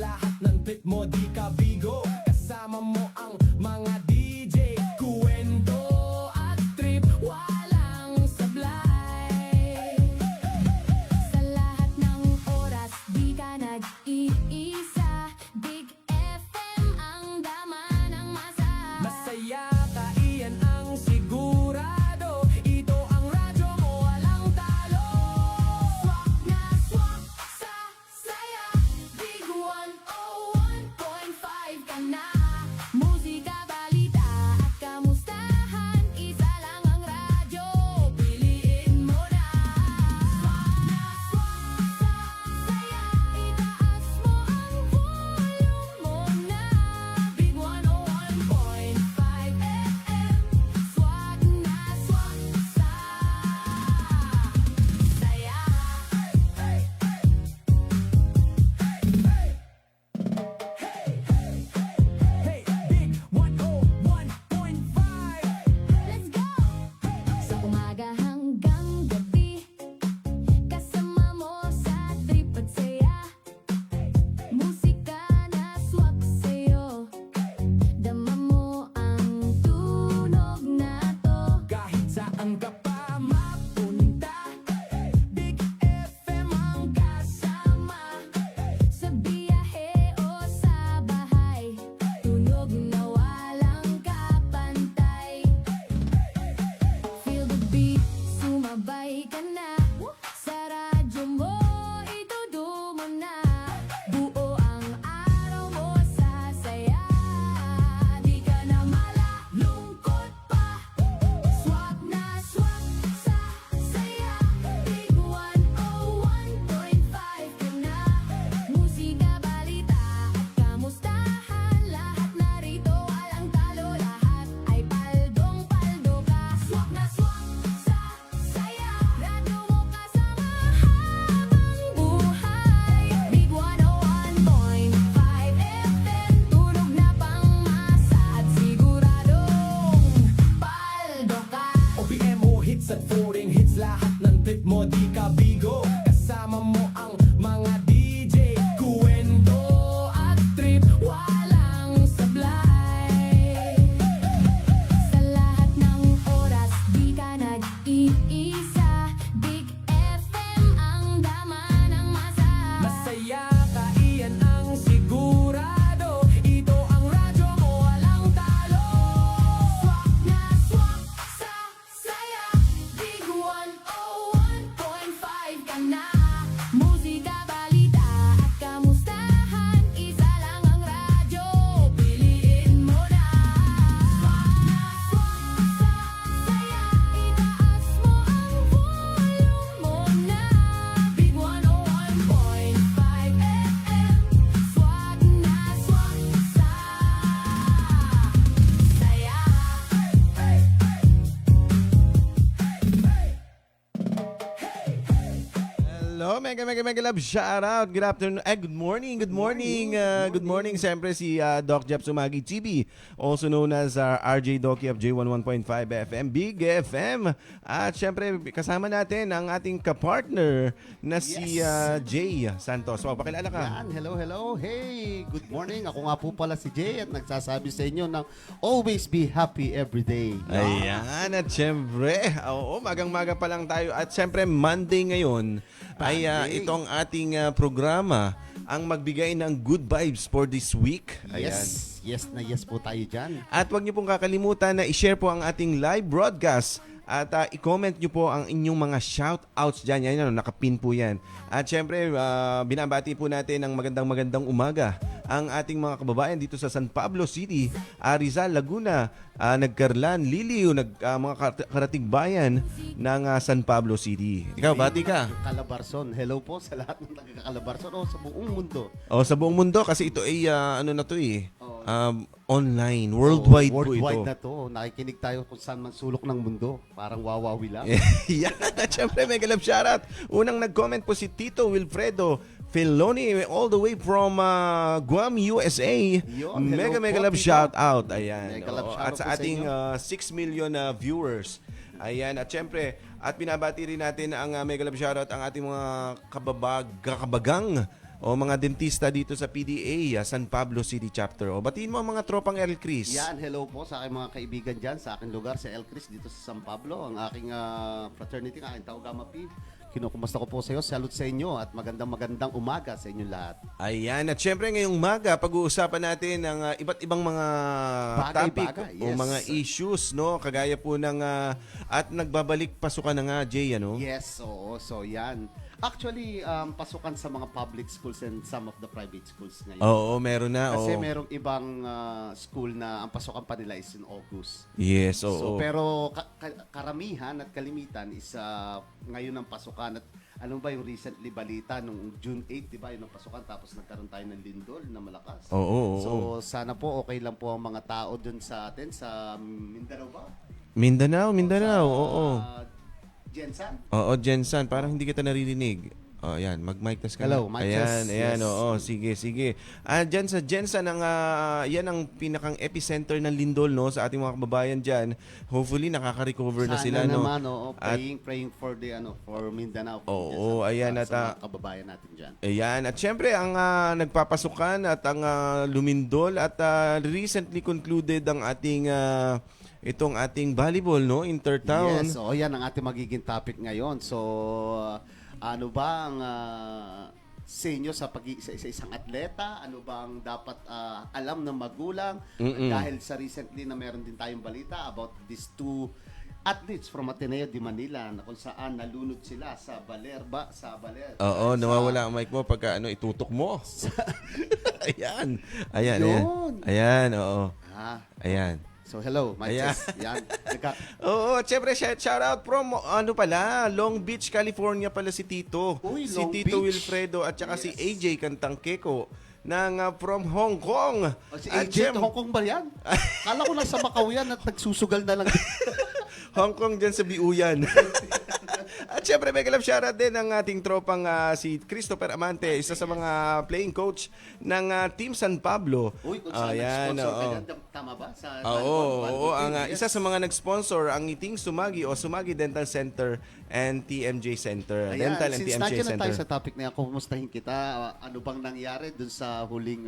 lahat ng trip mo di kabigo. Kasama mo ang mga DJ, kuwento at trip, walang sablay. Sa lahat ng oras, di ka nag-iisa. Big FM ang dama ng masa. Masaya ka, iyan ang sigurado. Ito ang radyo mo, walang talo. Swak na swak sa saya. Big 101.5 ka na. Musika, balita at kamustahan. Isa lang ang radyo, piliin mo na. Swak na swak sa saya. Itaas mo ang volume mo na. Big 101.5 FM. Swak na swak sa saya. Hey, Big 101.5. Let's go! Sa umaga hanggang gabi, kasama mo sa trip at saya. Musika na swak sa'yo, dama mo ang tunog na to. Kahit saan ka pa mapunta, Big FM ang kasama. Sa biyahe o sa bahay, tunog na walang kapantay. Feel the beat, sumabay ka na. Sa radyo mo, itudumo na. Buo ang araw mo sa saya. Di ka na malalungkot pa. Swak na swak sa saya. Big 101.5 ka na. Musika, balita at kamustahan. Lahat narito, walang talo. Lahat ay paldong-paldo ka. Swak na swak sa saya. Radyo mo kasama habang buhay. Big 101.5 FM. Tunog na pangmasa at siguradong paldo ka. OPM o hits at foreign hits, lahat ng trip mo di kabigo. Kasama mo ang mga DJ, kuwento at trip, walang sablay. Sa lahat ng oras, di ka nag-iisa. Big FM ang dama ng masa. Masaya ka, iyan ang sigurado. Ito ang radyo mo, walang talo. Swak na swak sa saya. Big 101.5 ka na. Musika, balita at kamustahan. Isa lang ang radyo, piliin mo na. Swak na swak sa saya. Itaas mo ang volume mo na. Big 101.5 FM. Swak na swak sa saya. Hello, mega love shout out. Good afternoon. Good morning. Siyempre si Doc Jeff Sumagi TV, also known as RJ Doki of J11.5 FM, Big FM. At siyempre kasama natin ang ating kapartner na si Jay Santos. So, pakilala ka. Yan, hello. Hey, good morning. Ako nga po pala si Jay at nagsasabi sa inyo ng always be happy every day. Ayan, at syempre, magang-maga pa lang tayo. At syempre, Monday ngayon ay itong ating programa ang magbigay ng good vibes for this week. Ayan. Yes po tayo dyan. At huwag niyo pong kakalimutan na i-share po ang ating live broadcast at i-comment niyo po ang inyong mga shout-outs dyan. Yan, nakapin po yan. At syempre, binabati po natin ng magandang umaga ang ating mga kababayan dito sa San Pablo City, Rizal, Laguna, Nagkarlan, Liliw, mga karating bayan ng San Pablo City. Ikaw, bati ka. Calabarzon. Hello po sa lahat ng taga-Calabarzon o sa buong mundo. Sa buong mundo kasi ito ay online, worldwide po ito. Worldwide na to. Nakikinig tayo kung saan man sulok ng mundo. Parang wawawi lang. Yan. At syempre, mega love shoutout. Unang nag-comment po si Tito Wilfredo Filoni all the way from Guam, USA. Yun, Mega hello po, love Tito. shout out. Ayan. Mega love Oo. shout At out sa po sa ating inyo. 6 million viewers. Ayan. At syempre, at binabati rin natin ang mega love shout out ang ating mga kabagang o mga dentista dito sa PDA, San Pablo City Chapter. O batiin mo ang mga tropang El Cris. Yan, hello po sa aking mga kaibigan dyan, sa aking lugar, sa El Cris, dito sa San Pablo. Ang aking fraternity, ang aking Tau Gamma Pi. Kinukumusta ko po sa iyo. Salute sa inyo at magandang umaga sa inyong lahat. Ayan, at syempre ngayong umaga, pag-uusapan natin ang iba't ibang mga topic Bagay-bagay, o yes. mga issues, no? Kagaya po ng, at nagbabalik pasukan na nga, Jay, ano? Yes, oo. So, yan. Actually, pasukan sa mga public schools and some of the private schools ngayon. Oo, meron na. Kasi oo. merong ibang school na ang pasukan pa nila is in August. Yes, oo. So, pero karamihan at kalimitan is ngayon ang pasukan. At ano ba yung recently balita nung June 8, di ba? Yun ang pasukan. Tapos nagkaroon tayo ng lindol na malakas. Oo. So, sana po okay lang po ang mga tao dun sa atin, sa Mindanao ba? Mindanao, oo. Jensan? Oo, Jensan, parang hindi kita naririnig. Oh, ayan, mag-mic test ka Hello, na. mic Ayan, test. ayan, Yes. oo, sige. Dyan sa Jensan, yan ang pinakang epicenter ng lindol, no, sa ating mga kababayan dyan. Hopefully, nakaka-recover na Sana sila, no. naman, oo, At- praying for the for Mindanao. Oo, ayan, at, sa mga kababayan natin dyan. Ayan, at syempre, ang nagpapasukan at ang lumindol at recently concluded ang ating itong ating volleyball, no, Intertown. Yes, yan ang ating magiging topic ngayon. So, ano ba ang sa inyo sa isang atleta? Ano ba ang dapat alam ng magulang? Dahil sa recently na meron din tayong balita about these two athletes from Ateneo de Manila na kung saan nalunod sila sa baler. Oo, nawawala ang mic mo pagka itutok mo. Ayan. Yun. Ayan, oo. Ayan. So, hello, my Ayan. test. Yan. Oo, syempre shout out from Long Beach, California pala si Tito. Uy, Si Long Tito Beach. Wilfredo at saka si Yes. AJ Kantangkeko ng from Hong Kong. Si At agent, Hong Kong ba yan? Kala ko lang sa Macau yan at nagsusugal na lang. Hong Kong dyan sa Biuyan. At syempre, may kalab shoutout din ang ating tropang si Christopher Amante, isa sa mga playing coach ng Team San Pablo. Uy, kung saan Ayan, nag-sponsor oo. ka dyan, tama ba? Sa Oo, ang yes. isa sa mga nag-sponsor ang Iting Sumagi o Sumagi Dental Center and TMJ Center. Ayan, Dental and since TMJ nandiyan na Center. tayo sa topic na yan, kumustahin kita, ano bang nangyari dun sa huling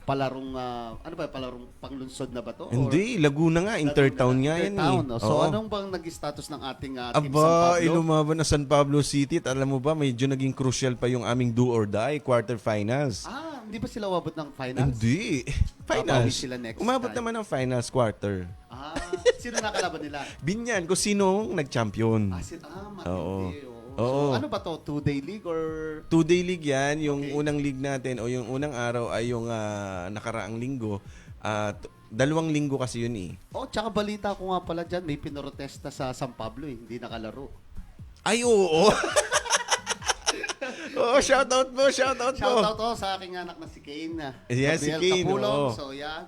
palarong, palarong panglunsod na ba to? Hindi, Laguna nga, Intertown nga yan eh. Intertown, no? So, Oo. anong bang nag-status ng ating Team San Aba, Pablo? ilumaban na San Pablo City at alam mo ba, medyo naging crucial pa yung aming do or die quarterfinals. Hindi ba sila umabot ng finals? Hindi. Papawi Finals. sila next Umabot time. naman ng finals quarter. Sino nakalaban nila? Binyan, kung sino nag-champion. Matindi. Oo. Oo. Oo. So, ano ba to? 2-day league or... 2-day league yan. Yung Okay. unang league natin o yung unang araw ay yung nakaraang linggo. 2 linggo kasi yun eh. Tsaka balita ko nga pala dyan, may pinrotesta sa San Pablo hindi nakalaro. Ay, oo. Oo, shoutout mo. Shoutout sa aking anak na si Kane. Yes, si Gabriel Kane, Capulong. oo. So, yan.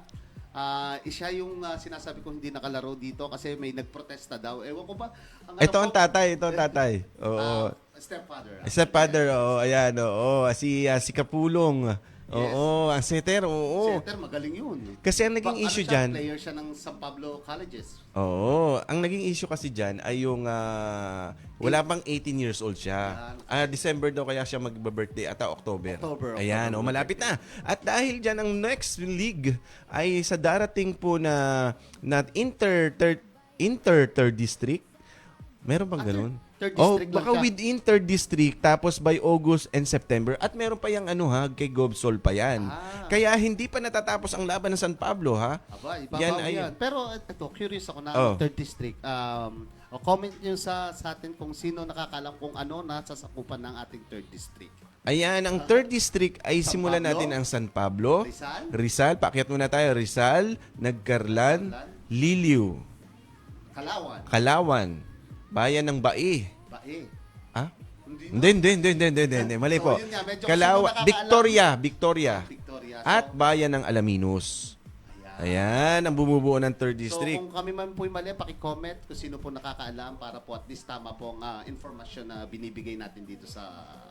Siya yung sinasabi ko hindi nakalaro dito kasi may nagprotesta daw. Ewan ko ba? Ito ang tatay. Oo. Stepfather. Stepfather, oo. Ayan, oo. Si Kapulong. Oo, ang setter, oo. Center, magaling yun. Kasi ang naging issue dyan, Player siya ng San Pablo Colleges. oo, ang naging issue kasi dyan ay yung wala pang 18 years old siya. December daw kaya siya mag-birthday ata October. Ayan, October. malapit na. At dahil dyan, ang next league ay sa darating po na Inter-Third District. Meron bang ganun? Third Oh, district lang baka siya. within third district tapos by August and September at meron pa yung kay Gobsol pa yan. Kaya hindi pa natatapos ang laban ng San Pablo, ha? Aba, ibabaw Yan yan. ay- Pero ito, curious ako na Oh. third district. Comment nyo sa atin kung sino nakakalam kung ano nasasakupan ng ating third district. Ayan, ang third district ay San simulan Pablo? natin ang San Pablo, Rizal? paakyat muna tayo, Rizal, Nagkarlan, Liliw, Kalawan, Bayan ng Bai. Bae. Ah? Hindi. Hindi. Mali po. So, yun nga, medyo Kalawan, kasi Victoria. Victoria. At Bayan ng Alaminos. Ayan, ang bumubuo ng third district. So kung kami man po'y mali, paki-comment kung sino po nakakaalam para po at least tama po ang informasyon na binibigay natin dito sa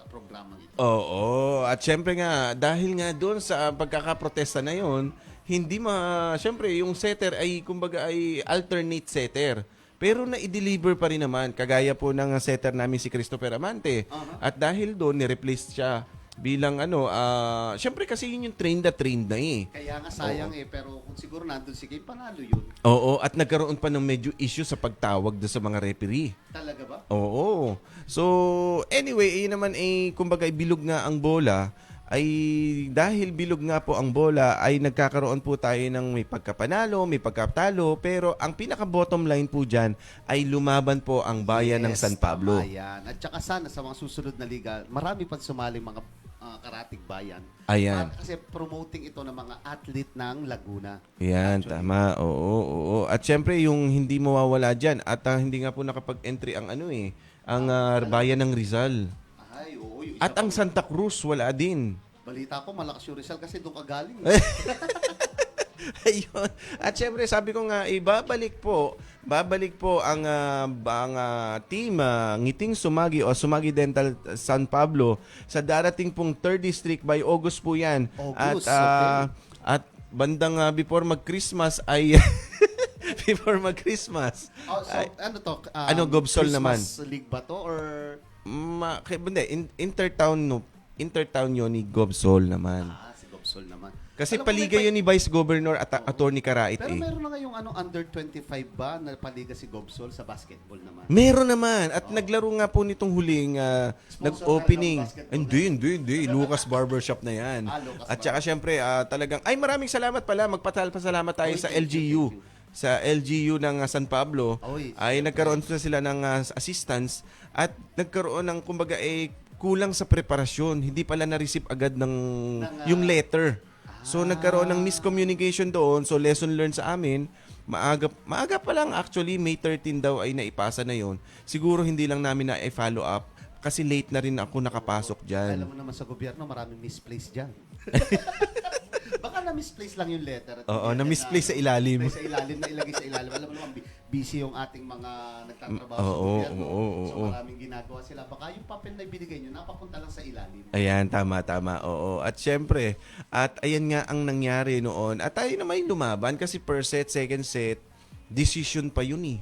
programang ito. Oo, at syempre nga, dahil nga doon sa pagkakaprotesta na yon, syempre yung setter ay kumbaga ay alternate setter. Pero na-deliver pa rin naman, kagaya po ng setter namin si Christopher Amante. At dahil doon, ni-replace siya bilang syempre kasi yun yung trained na eh. Kaya nga sayang pero kung siguro nandun si Game, panalo yun. Oo, at nagkaroon pa ng medyo issue sa pagtawag doon sa mga referee. Talaga ba? Oo. So, anyway, naman kumbaga bilog nga ang bola, ay dahil bilog nga po ang bola, ay nagkakaroon po tayo ng may pagkapanalo, may pagkatalo, pero ang pinaka-bottom line po dyan ay lumaban po ang bayan ng San Pablo. Tama yan. At saka sana sa mga susunod na liga, marami pang sumali mga karatig bayan. Ayan. Kasi promoting ito ng mga athlete ng Laguna. Yan, Actually. tama. Oo. At syempre, yung hindi mawawala dyan, at hindi nga po nakapag-entry ang ang bayan ng Rizal. Ay, oo. Yung isa At ang pang- Santa Cruz, wala din. Balita ko, malakas yung Rizal kasi doon ka galing. Ayun. At syempre, sabi ko nga, babalik po ang team Ngiting Sumagi o Sumagi Dental San Pablo sa darating pong 3rd District by August po yan. August, At bandang before mag-Christmas ay before mag-Christmas. Oh, so, ano to? Gobsol naman. Christmas League ba to? Or Intertown yun ni Gobsol naman. si Gobsol naman. Kasi Alam ko, paliga may yun ni Vice Governor at Attorney Karait Pero meron na ngayong under 25 ba na paliga si Gobsol sa basketball naman? Meron naman. At naglaro nga po nitong huling nag-opening. ng basketball Hindi. Lucas Barbershop na yan. Lucas At saka syempre, talagang, maraming salamat pala. Magpasalamat tayo sa thank LGU. you. Sa LGU ng San Pablo. Oy, Ay nagkaroon na sila ng assistance. At nagkaroon ng, kumbaga, kulang sa preparasyon. Hindi pala na-receive agad yung letter. So nagkaroon ng miscommunication doon. So lesson learned sa amin, maaga pa lang actually, May 13 daw ay naipasa na yon. Siguro hindi lang namin na i-follow up kasi late na rin ako nakapasok dyan. Alam mo naman sa gobyerno, maraming misplaced dyan. Baka na-misplace lang yung letter. At Oo, hindi na-misplace sa natin ilalim. Sa ilalim, na ilagay sa ilalim. Alam mo naman, busy yung ating mga nagtatrabaho sa Oo, gobyerno. oo. So maraming ginagawa sila. Baka yung papel na ibinigay nyo, napapunta lang sa ilalim. Ayan, tama. Oo. At syempre, at ayan nga ang nangyari noon. At tayo na may lumaban kasi first set, second set, decision pa yun eh.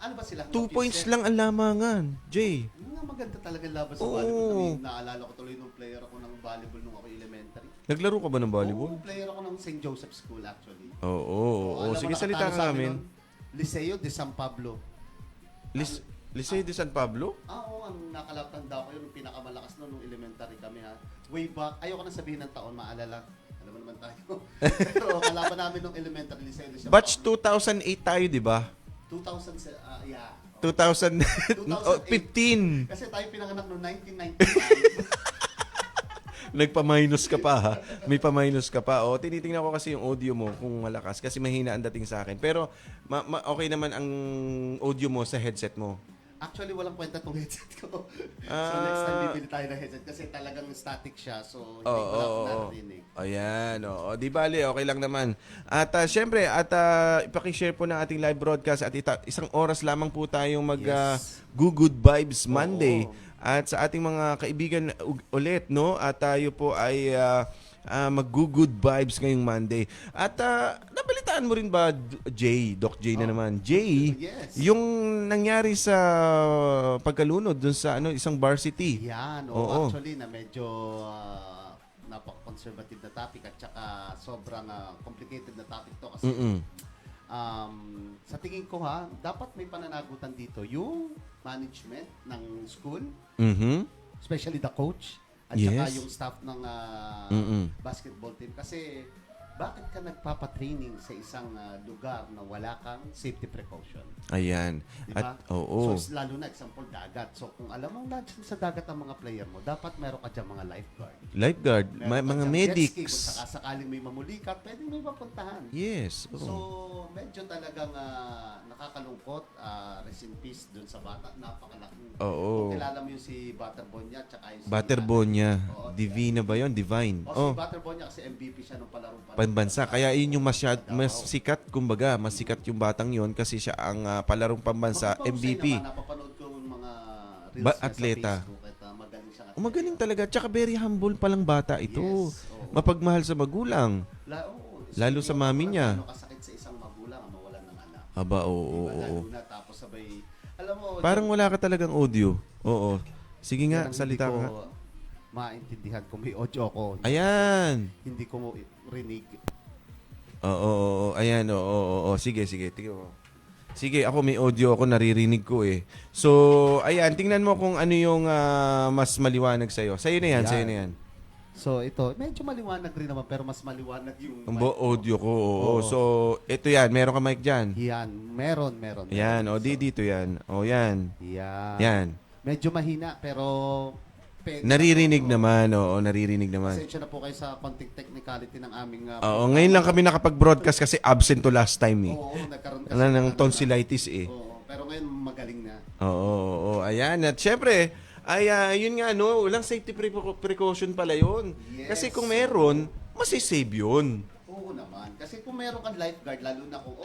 Ano ba sila? 2 points lang ang lamangan, Jay. Yun nga, maganda talaga yung laban sa Oo. volleyball. Naalala ko tuloy nung player ako ng volleyball nung ako elementary. Naglaro ka ba ng volleyball? Oo, player ako ng St. Joseph School actually. Oo. Alam mo, Sige, salita nakatalo ka sa amin namin. nun, Liceo de San Pablo. Liceo de San Pablo? Oo, ang nakalatanda ko yun, yung pinakamalakas noon nung elementary kami ha. Way back, ayoko na sabihin ng taon, maalala. Alam mo naman tayo. Pero kalaban namin nung elementary Liceo de San Batch Pablo. 2008 tayo, di ba? 2000, yeah. 2015. Kasi tayo pinanganak noong 1995. Nagpa-minus ka pa ha. May pa-minus ka pa. O, tinitingnan ko kasi yung audio mo kung malakas kasi mahina ang dating sa akin. Pero okay naman ang audio mo sa headset mo. Actually, walang kwenta tong headset ko. So next time bibili tayo ng headset kasi talagang static siya. So hindi ko lang narinig. Ayan, oo. Di bali, okay lang naman. At syempre, ipaki-share po ng ating live broadcast at isang oras lamang po tayong Good Vibes Monday. At sa ating mga kaibigan ulit, no? At tayo po ay mag-good vibes ngayong Monday. At nabalitaan mo rin ba, Doc J na naman? Jay, Yes. yung nangyari sa pagkalunod dun sa isang varsity. Yan. Oo. Actually, na medyo napaka-conservative na topic at saka sobrang complicated na topic to kasi sa tingin ko dapat may pananagutan dito yung management ng school, especially the coach at saka Yes. yung staff ng basketball team kasi bakit ka nagpapatraining sa isang lugar na wala kang safety precaution? Ayan. Diba? At oo. So, lalo na, example, dagat. So, kung alam mo nandiyan sa dagat ang mga player mo, dapat meron ka dyan mga lifeguard. Lifeguard, Meron ka mga dyan jet ski, medics. kung sakaling may mamulikat, pwede may mapuntahan. Yes. So, Oo. medyo talagang nakakalungkot. Rest in peace dun sa bata. Napakalaking. Oo. Kung kilala mo yung si Butterbonia, tsaka yung si Butterbonia. Oo, Divina ba yon? Divine. si Butterbonia kasi MVP siya nung palarong Panbansa. Kaya yun yung mas sikat, kumbaga, mas sikat yung batang yon kasi siya ang palarong pambansa, MVP. Napapanood ko yung mga reels niya Atleta. sa Facebook at magaling siya. Magaling talaga. Tsaka very humble palang bata ito. Yes, oo. Mapagmahal sa magulang. Lalo sa mami niya. Ano kasakit sa isang magulang ang mawalan ng anak. Aba, oo. Diba, lalo na tapos sabay, alam mo, Parang wala ka talagang audio. Oo. Sige nga, yan ang salita hindi ka. ko- maintindihan kung may audio ko. Ayan. Hindi ko rinig. Oo. Ayan, oo. Sige. Tingnan mo. Sige, ako may audio ako, naririnig ko eh. So, ayan, tingnan mo kung ano yung mas maliwanag sa'yo. Sa'yo na yan, Ayan. sa'yo na yan. So ito, medyo maliwanag rin naman pero mas maliwanag yung Ang mic ko. audio ko, oo. Oo. So, ito yan, meron ka mic dyan. Yan, meron. Yan, So, dito yan. O, yan. Yan. Medyo mahina pero Naririnig naman, oo, naririnig naman. Pasensya na po kayo sa konting technicality ng aming Oo, ngayon lang kami nakapag-broadcast kasi absent to last time eh. Oo, nagkaroon kasi Wala ng ng- tonsillitis eh. Oo, pero ngayon magaling na. Oo, ayan. At syempre, ay yun nga, no, walang safety precaution pala yun. Yes. Kasi kung meron, masisave yun. Oo naman. Kasi kung meron kang lifeguard, lalo na kung,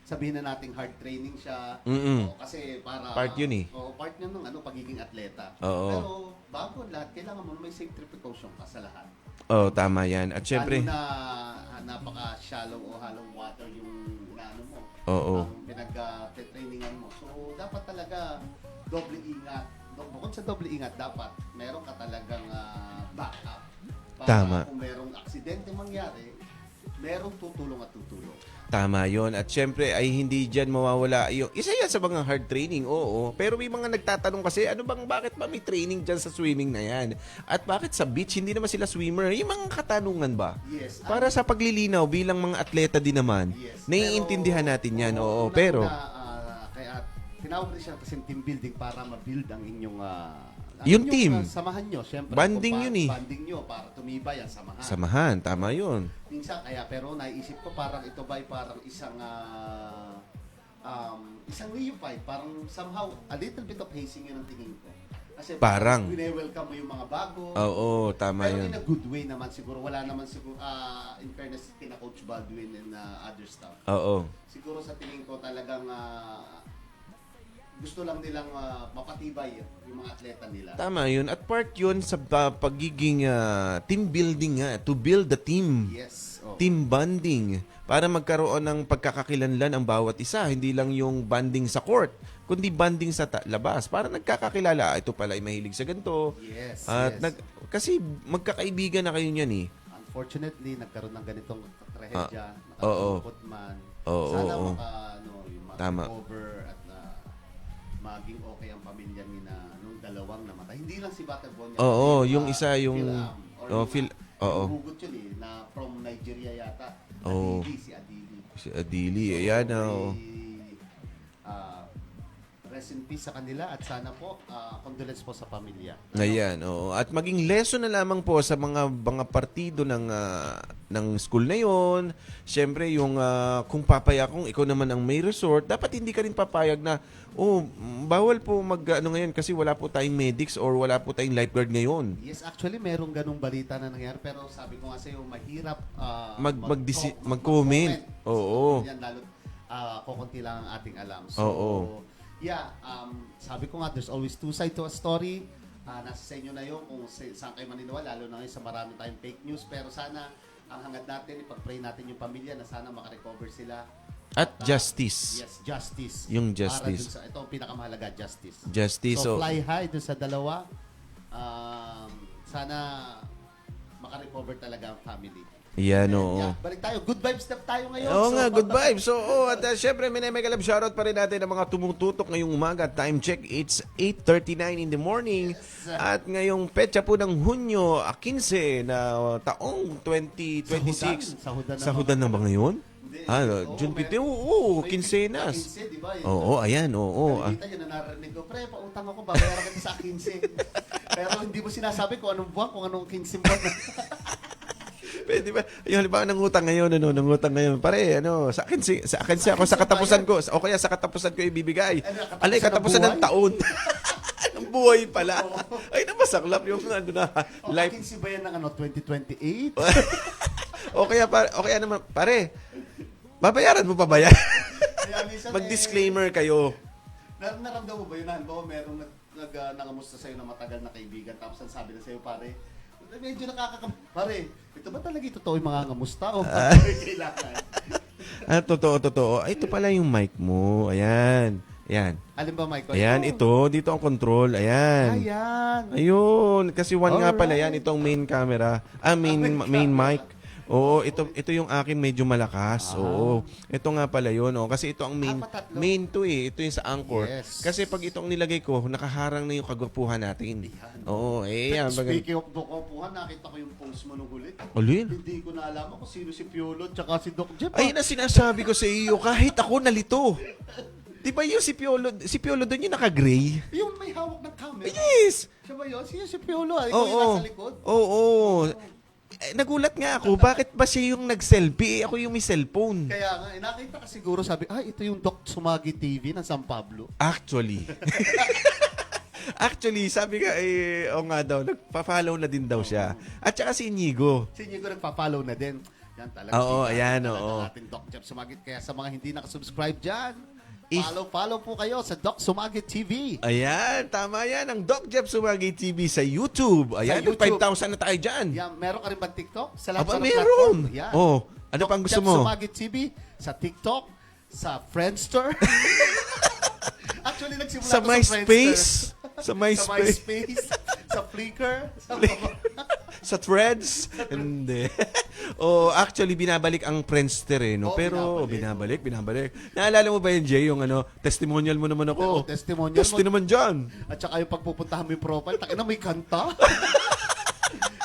sabihin na nating hard training siya. Mm-mm. Oo, kasi para... Part yun eh. Oo, part yun ng pagiging atleta. Oo. Pero bago ang lahat, kailangan mo may safety precaution ka sa lahat. Oo, tama yan. At syempre, Lalo na napaka-shallow o hollow water yung inaano mo. Oo. Ang pinag-trainingan mo. So, dapat talaga doble ingat. Bukod sa doble ingat, dapat meron ka talagang backup. Para Tama. kung merong aksidente mangyari, merong tutulong at tutulong. tama yon. At syempre, ay hindi dyan mawawala yung... Isa yan sa mga hard training, oo. Pero may mga nagtatanong kasi, bakit ba may training dyan sa swimming na yan? At bakit sa beach, hindi naman sila swimmer? Yung mga katanungan ba? Yes. Para sa paglilinaw bilang mga atleta din naman, Yes. naiintindihan natin yan, oo. una-una, Pero, kaya tinawag rin siya kasi team building para ma-build ang inyong Yung team. samahan nyo, syempre. Banding yun eh. Banding nyo para tumibay ang samahan. samahan, tama yun. Minsan pero naisip ko parang ito ba ay parang isang isang reunify, parang somehow a little bit of hazing yun ang tingin ko. Kasi Parang. wine-welcome mo yung mga bago. Oo, tama Pero yun. in a good way naman siguro. Wala naman siguro, in fairness, kina Coach Baldwin and other stuff. Oo. Siguro sa tingin ko talagang gusto lang nilang mapatibay yung mga atleta nila. Tama yun. At part yun sa pagiging team building nga. To build the team. Yes. Oh. Team bonding. Para magkaroon ng pagkakakilanlan ang bawat isa. Hindi lang yung bonding sa court, kundi bonding sa labas. Para nagkakakilala. Ito pala ay mahilig sa ganito. Yes. At yes. kasi magkakaibigan na kayo niyan eh. Unfortunately, nagkaroon ng ganitong trahedya. oo. Nakakapot man. Oo, Sana oo. yung Tama. recover at maging okay ang pamilya ni nung dalawang namatay. Hindi lang si Batagonia. Oo, yung isa yung... Phil, Oo. hugot yun na from Nigeria yata. Oo. Si Adili. Si Adili. Ayan, oo. Rest in peace sa kanila at sana po condolence po sa pamilya. Ayan, oo. At maging lesson na lamang po sa mga partido ng school na yon. Siyempre, yung kung papayag kung ikaw naman ang may resort, dapat hindi ka rin papayag na, bawal po ngayon kasi wala po tayong medics or wala po tayong lifeguard ngayon. Yes, actually, merong ganung balita na nangyari pero sabi ko nga sa'yo, mahirap mag-comment. Oo. So, yan, lalo, kukunti lang ang ating alam. So, Oo. yeah, sabi ko nga, there's always two sides to a story. Nasa sa inyo na yun kung saan kayo maniniwala, lalo na ngayon sa marami tayong fake news. Pero sana, ang hangad natin, ipag-pray natin yung pamilya na sana makarecover sila. At justice. Yes, justice. Yung justice. Para dun ito ang pinakamahalaga, justice. Justice. So, fly high dun sa dalawa. Sana makarecover talaga ang family. Yan, And, oo. yeah, balik tayo. Good vibes step tayo ngayon. Oo So, nga, good vibes. So, at syempre, mega love shoutout pa rin natin ang mga tumututok ngayong umaga. Time check, it's 8:39 in the morning. At ngayong petsa po ng Hunyo 15 na taong 2026. Sahudan na ba ngayon? Hindi. June 15. Oo, May quincenas. 15, di ba? Oo, ayan, oo. Nakikita yun, narinig ko, pre, pautang ako, babayaran kita sa 15. Pero hindi mo sinasabi kung anong buwan, kung anong 15 buwan. Pwede ba? Yung halimbawa nangutang ngayon, nangutang ngayon. Pare, sa akin ako sa katapusan ko. O kaya sa katapusan ko ibibigay. Alay, katapusan ng taon. Ng buhay pala. Ay, napasaklap yung life. 15 ba yan ng 2028? o kaya naman, pare, babayaran mo pa ba yan? Kaya minsan, Mag-disclaimer kayo. Naramdaman mo ba yun? Halimbawa, merong nangamusta sa'yo na matagal na kaibigan, tapos ang sabi na sa'yo, pare, medyo pare, ito ba talaga totoo yung mga ngamusta o kailangan? Totoo. Ay, ito pala yung mic mo. Ayan. Ayan. Alin ba, Michael? Ayan, ito. Dito ang control. Ayan. Ayan. Ayun. Kasi one nga pala Alright. yan. Itong main camera. Main mic. Oo, ito yung akin medyo malakas. Oo. Ito nga pala yun. Oh. Kasi ito ang patatlo. main to eh. Ito yung sa anchor. Yes. Kasi pag itong nilagay ko, nakaharang na yung kagwapuhan natin. Oo, yan. Speaking of Dokopuhan, nakita ko yung post mo nung huli. Alin? Hindi ko na alam kung sino si Piolo tsaka si Doc Jeff. Ayun na sinasabi ko sa iyo. Kahit ako nalito. Di ba yung si Piolo doon yung naka-gray? Yung may hawak ng camera. Yes! Siya ba yun? Siya si Piolo. Ikaw Oo. yung nasa likod. Oo. Nagulat nga ako, bakit ba siya yung nag-selfie? Ako yung may cellphone. Kaya nga, nakita ka siguro sabi, ito yung Doc Sumagi TV ng San Pablo. Actually. Actually, sabi ka, nga daw, nagpa-follow na din daw siya. At saka si Inigo. Si Nico nagpa-follow na din. Yan talaga. Oo, ayan, talaga oo. ating Doc Jeff Sumagit. Kaya sa mga hindi nakasubscribe dyan, If- follow po kayo sa Doc Sumagit TV. Ayan, tama yan. Ang Doc Jeff Sumagi TV sa YouTube. Ayan, Sa YouTube. 5,000 na tayo dyan. Yan, meron ka rin ba TikTok? Sa lahat Aba, ng meron. platform. Yan. Oh, ano Doc pang gusto Jeff mo? Sumagit TV sa TikTok, sa Friendster. Actually, nagsimula Sa ako MySpace. Sa Sa MySpace. MySpace, sa Flickr, sa Sa Threads. Hindi. Actually, binabalik ang Friendster eh. No? Oo, Pero, binabalik. binabalik. Naalala mo ba yun, Jay? Yung testimonial mo naman ako. Oo, testimonial Testi mo. naman dyan. At saka yung pagpupuntahan mo yung profile, takin na may kanta.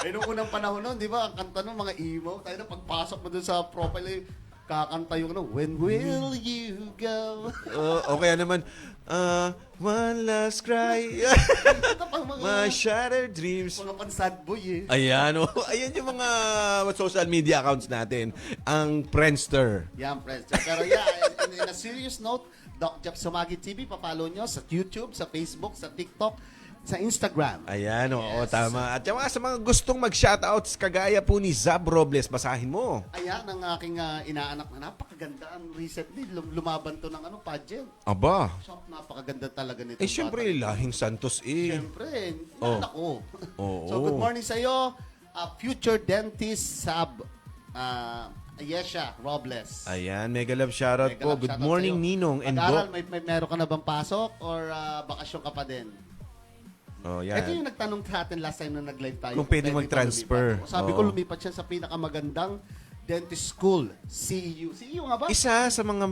Nung unang panahon nun, di ba, ang kanta ng mga emo, tayo na pagpasok mo dun sa profile, kakanta yung When Will You Go? O kaya naman, one last cry. Ito pang mga, My shattered dreams. mga pan-sad boy eh. Ayan, ayan yung mga social media accounts natin. Ang Friendster. Yan, friends. Pero yeah, in a serious note, Doc Jeff Sumagi TV, papalo nyo sa YouTube, sa Facebook, sa TikTok, sa Instagram. Ayan, oo, Yes. tama. At yung mga sa mga gustong mag-shoutouts, kagaya po ni Zab Robles, basahin mo. Ayan ang aking inaanak na napakaganda ang recently lumaban to ng pageant. Aba. Shop, napakaganda talaga nito. Syempre, lahing Santos Syempre, anak ko. Oo. So, good morning sa iyo, future dentist Sab Ayesha Robles. Ayan, mega love shoutout Mega po. love Good shoutout morning, sa'yo. Ninong and Pag-aral, Doc. may meron ka na bang pasok or bakasyon ka pa din? Oh, Ito yan. yung nagtanong sa atin last time na nag-live tayo. Kung pwede ba mag-transfer. lumipat. Sabi Oo. ko lumipat siya sa pinakamagandang dentist school, CEU. CEU nga ba? Isa sa mga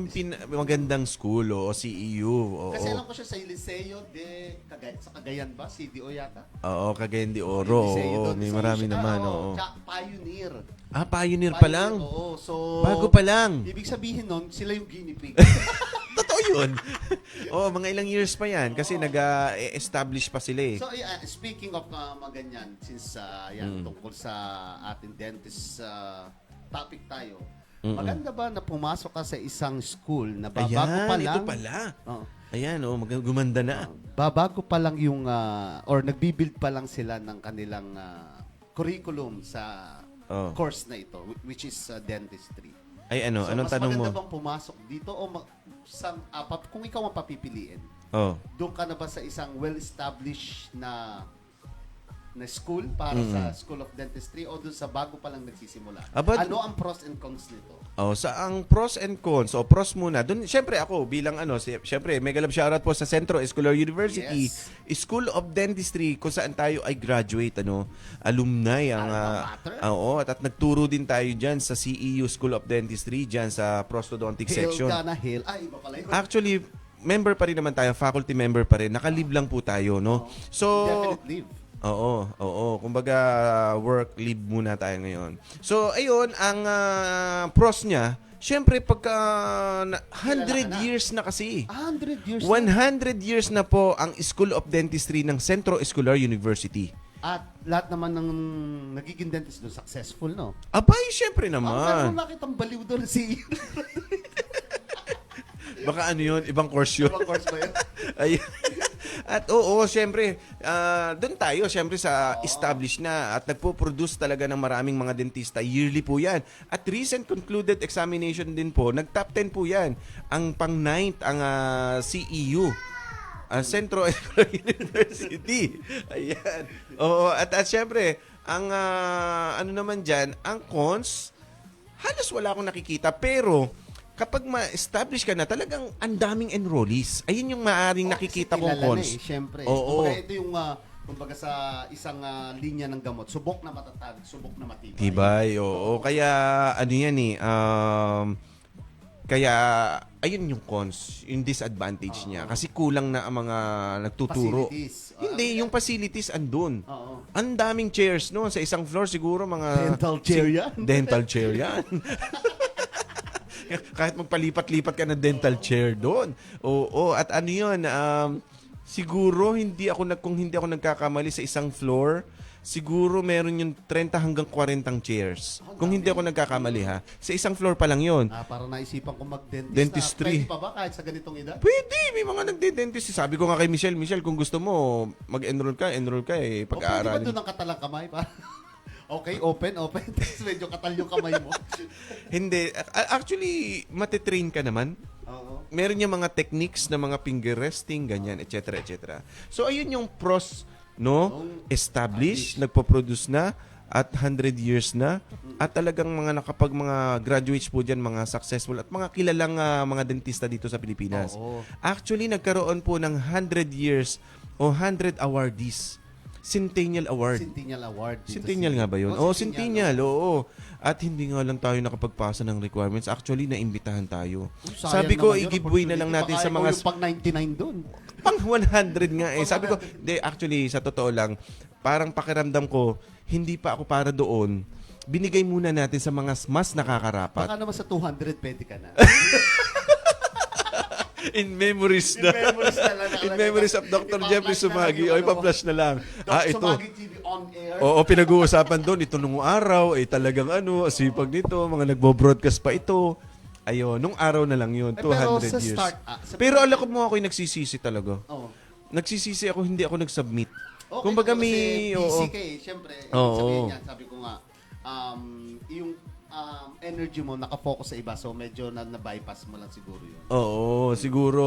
magandang school, CEU. Oo, Kasi alam ko siya sa Liceo de sa Cagayan ba? CDO yata? oo, Cagayan de Oro. Liceo Oo, doon. may Sa marami siya, naman. oo. Oo. Tsaka Pioneer. Pioneer pa lang. Oo. So, Bago pa lang. ibig sabihin nun, sila yung guinea pig. Totoo yun. Mga ilang years pa yan kasi nag-establish pa sila eh. So, speaking of maganyan, since yan, tungkol sa ating dentist topic tayo, maganda ba na pumasok ka sa isang school na bago Ayan, pa lang? ito pala. Oo. Ayan, gumanda na. Babago pa lang yung, or nagbibuild pa lang sila ng kanilang curriculum sa Oh. course na ito, which is dentistry. Ay anong mas tanong mo? maganda bang pumasok dito o kung ikaw ang papipiliin, Oh. doon ka na ba sa isang well-established na school para sa School of Dentistry o doon sa bago pa lang nagsisimula? Ano ang pros and cons nito? Sa ang pros and cons, pros muna. Doon syempre ako bilang syempre mega love shoutout po sa Centro Escolar University, Yes. School of Dentistry kung saan tayo ay graduate alumni ang Alma mater. at nagturo din tayo diyan sa CEU School of Dentistry diyan sa prosthodontic section. Hill. Iba pala yun. Actually, member pa rin naman tayo, faculty member pa rin. Naka-leave lang po tayo, no? So, Definite leave. Oo. Kumbaga, work leave muna tayo ngayon. So, ayun, ang pros niya, syempre, pagka 100 years na kasi. 100 years 100 years na po ang School of Dentistry ng Centro Escolar University. At lahat naman ng nagiging dentist doon successful, no? Abay, syempre Pero naman. bakit ang baliw doon si Baka ano yun, ibang course yun. Ibang course ba yun? Ayun. At syempre, doon tayo, syempre sa established na at nagpo-produce talaga ng maraming mga dentista. Yearly po yan. At recent concluded examination din po, nag-top 10 po yan. Ang pang-9th, ang CEU. Centro Escolar University. Ayan. At syempre, ang ano naman dyan, ang cons, halos wala akong nakikita. Pero, kapag ma-establish ka na, talagang ang daming enrollees. Ayun yung maaaring nakikita kong kilala na cons. syempre. Oo. Kumbaga, ito yung, kumbaga sa isang linya ng gamot, subok na matatag, subok na matibay. Tibay, oo. Kaya, ano yan kaya, ayun yung cons, yung disadvantage niya. Kasi kulang na ang mga nagtuturo. Facilities. Hindi, yung facilities andun. Oo. Ang daming chairs noon. Sa isang floor siguro mga... Dental chair yan. Dental chair yan. Kahit magpalipat-lipat ka ng dental chair doon. Oo, at ano yun, siguro kung hindi ako nagkakamali sa isang floor, siguro meron yung 30 hanggang 40 chairs. Kung hindi ako nagkakamali ha. Sa isang floor pa lang yun. Para naisipan ko mag-dentist Dentistry. Pwede pa ba kahit sa ganitong edad? Pwede, may mga nagde-dentist. Sabi ko nga kay Michelle, kung gusto mo, mag-enroll ka eh, O pwede ba pag-aaralin. doon ang katalang kamay? Okay, open. Tapos medyo katal yung kamay mo. Hindi. Actually, matitrain ka naman. Oo. Meron yung mga techniques na mga finger resting, ganyan, etc. etc. So, ayun yung pros, no? Established, nagpo-produce na, at 100 years na, at talagang mga mga graduates po dyan, mga successful, at mga kilalang mga dentista dito sa Pilipinas. Oo. Actually, nagkaroon po ng 100 years o 100 awardees. Centennial Award. Centennial Award. dito Centennial nga ba yun? Oh, Centennial, oo. At hindi nga lang tayo nakapagpasa ng requirements. Actually, naimbitahan tayo. Sayang Sabi ko, naman yun, i-giveaway na lang natin opportunity. sa mga Baka ikaw yung pang 99 doon. pang 100 nga eh. Sabi ko, actually, sa totoo lang, parang pakiramdam ko, hindi pa ako para doon. Binigay muna natin sa mga mas nakakarapat. Baka naman sa 200 pwede ka na. In memories na. In memories of Dr. Jeffrey Sumagi. O, ipa-flash na lang. Dr. Ito. Sumagi TV on air. Oo, pinag-uusapan doon. Ito nung araw, talagang sipag nito. Mga nagbo-broadcast pa ito. Ayun, nung araw na lang yun. 200 pero sa years. start, Pero alam ko mo ako'y nagsisisi talaga. Oh. Nagsisisi ako, hindi ako nag-submit. Okay, Kumbaga kasi may... busy Oo. ka eh. Siyempre, Oo. sabihin niya, sabi ko nga, yung energy mo nakafocus sa iba. So, medyo na-bypass mo lang siguro yun. Oo, siguro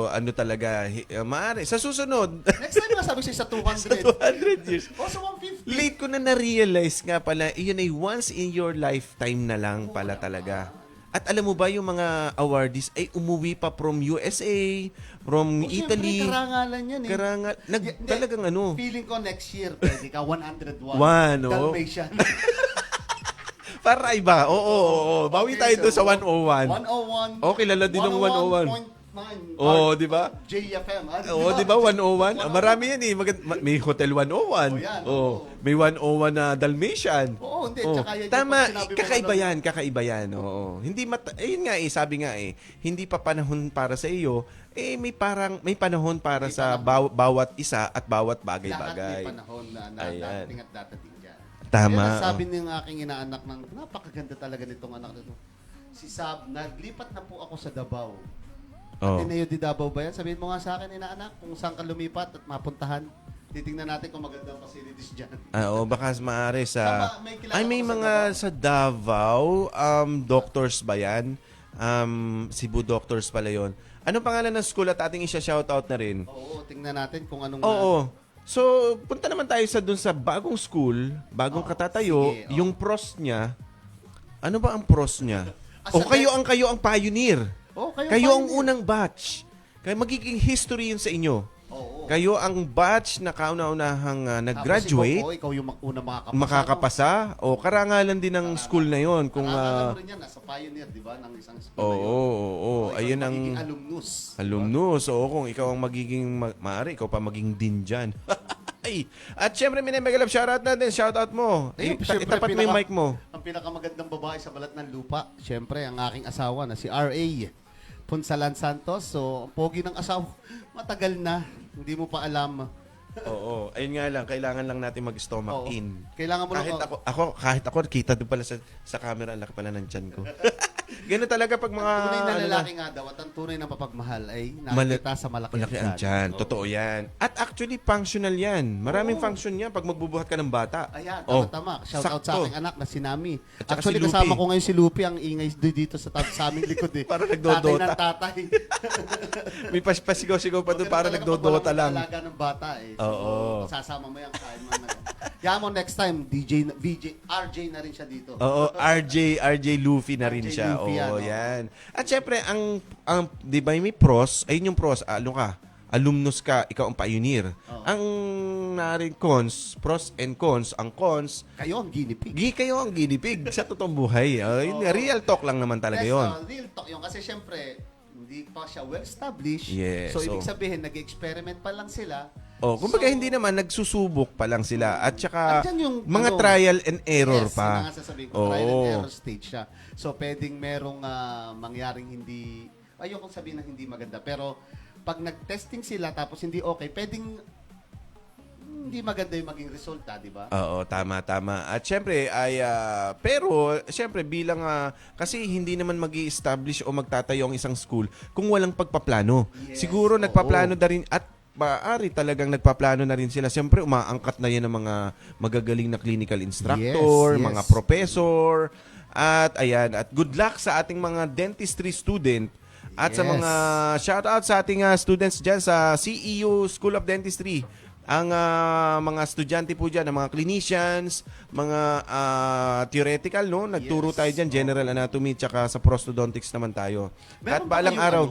ano talaga, maaari. Sa susunod, Next time nga sabi siya sa 200. 200 years. O sa 150. Late ko na na-realize nga pala, iyon ay once in your lifetime na lang pala talaga. At alam mo ba yung mga awardees ay umuwi pa from USA, from Italy. Siyempre, karangalan yan eh. Talagang Feeling ko next year, pwede ka 101. One, oh. Dalmatian. Para iba. Oo. Bawi tayo doon sa 101. 101. Oh, kilala din ng 101. 101.9. Oo, di ba? JFM. Oo, di ba? 101. Marami yan eh. May Hotel 101. yan. Oo. May 101 na Dalmatian. Oo, hindi. Oo. Tsaka yan yung Tama, pag sinabi mo kakaiba yan. Oo. Hindi ayun nga sabi nga hindi pa panahon para sa iyo, may panahon para sa bawat isa at bawat Lahat bagay-bagay. may panahon na Ayan. darating at dadating dyan. Tama. Kaya sabi ng aking inaanak ng napakaganda talaga nitong anak nito. Si Sab, naglipat na po ako sa Davao. Oh. Ateneo de Davao ba yan? Sabihin mo nga sa akin, inaanak, kung saan ka lumipat at mapuntahan. Titingnan natin kung magandang facilities dyan. Baka maaari sa... Tama, may kilala may ko sa mga sa Davao, doctors ba yan? Cebu Doctors pala yun. Anong pangalan ng school at ating isa-shoutout na rin? Oo, tingnan natin kung anong... Oo. So, punta naman tayo dun sa bagong school, bagong katatayo, sige, yung pros niya. Ano ba ang pros niya? O Sa kayo ang pioneer. Oo, Kayo ang pioneer. unang batch. Kaya magiging history yun sa inyo. Oo. Kayo ang batch na kauna-unahang nag-graduate, Tapos ikaw yung una makakapasa. makakapasa, o karangalan din ng school na yon. Kung, Alam mo rin yan, nasa pioneer, di ba, ng isang school oo, na yun. oo, ayun ang magiging alumnus. alumnus. Oo, kung ikaw ang magiging, maaari, ikaw pa maging din dyan. Ay, at syempre, Minemegalab, shoutout natin. Shoutout mo. Ayun, syempre, Itapat mo yung mic mo. Ang pinakamagandang babae sa balat ng lupa, syempre, ang aking asawa na si R.A. Punsalan Santos. So, pogi ng asawa, matagal na. Hindi mo pa alam. Oo, ayun nga lang, kailangan lang natin mag-stomach Oo. in. Kailangan mo Kahit ako, kita doon pala sa camera, ang laki pala ng tiyan ko. Ganun talaga pag mga... Ang tunay na ano lalaki nga daw at ang tunay na mapagmahal ay nakikita sa malaki ang tiyan. Oo. Totoo yan. At actually, functional yan. Maraming function yan pag magbubuhat ka ng bata. Ayan, Oh, tama. Shout out sa sakto. aking anak na si Nami. At saka Actually, si Lupi. kasama ko ngayon si Lupi. Ang ingay dito sa aming likod eh. Parang nagdodota. Tatay ng tatay. May pasigaw-sigaw pa doon, para Talaga nagdodota pag walang lang. alaga ng bata eh. So, Oo. sasama mo yan kain mo na. Kaya mo next time, RJ na rin siya dito. Oo, RJ Luffy na rin RJ siya. Goofy yan, Oo, oh. yan. At syempre, ang di ba may pros, ayun yung pros, ano ka, alumnus ka, ikaw ang pioneer. Oo. Ang naring cons, pros and cons, ang cons, Kayo ang guinea pig. kayo ang guinea pig sa totoong buhay. Yun, real talk lang naman talaga Yes, yun. real talk yun. Kasi syempre, hindi pa siya well-established. Yes, so, ibig so- sabihin, nag-experiment pa lang sila. Oh, kumbaga So, hindi naman nagsusubok pa lang sila at saka andyan yung, mga ano, trial and error yes, pa. yun ang sasabihin ko, trial and Oo. error stage siya. So, pwedeng merong mangyaring hindi, ayokong sabihin na hindi maganda, pero pag nag-testing sila tapos hindi okay, pwedeng hindi maganda yung maging resulta, di ba? Oo, tama. At syempre ay pero syempre bilang kasi hindi naman magi-establish o magtatayo ang isang school kung walang pagpaplano. Yes, Siguro oo. nagpaplano na rin at maaari talagang nagpaplano na rin sila. Siyempre umaangkat na yan ng mga magagaling na clinical instructor, Yes, yes. mga professor at ayan at good luck sa ating mga dentistry student. At sa Yes. mga shout out sa ating students diyan sa CEU School of Dentistry. Ang mga estudyante po diyan, ang mga clinicians, mga theoretical no, nagturo Yes. tayo diyan general anatomy tsaka sa prosthodontics naman tayo. At Meron ba balang kayong, araw,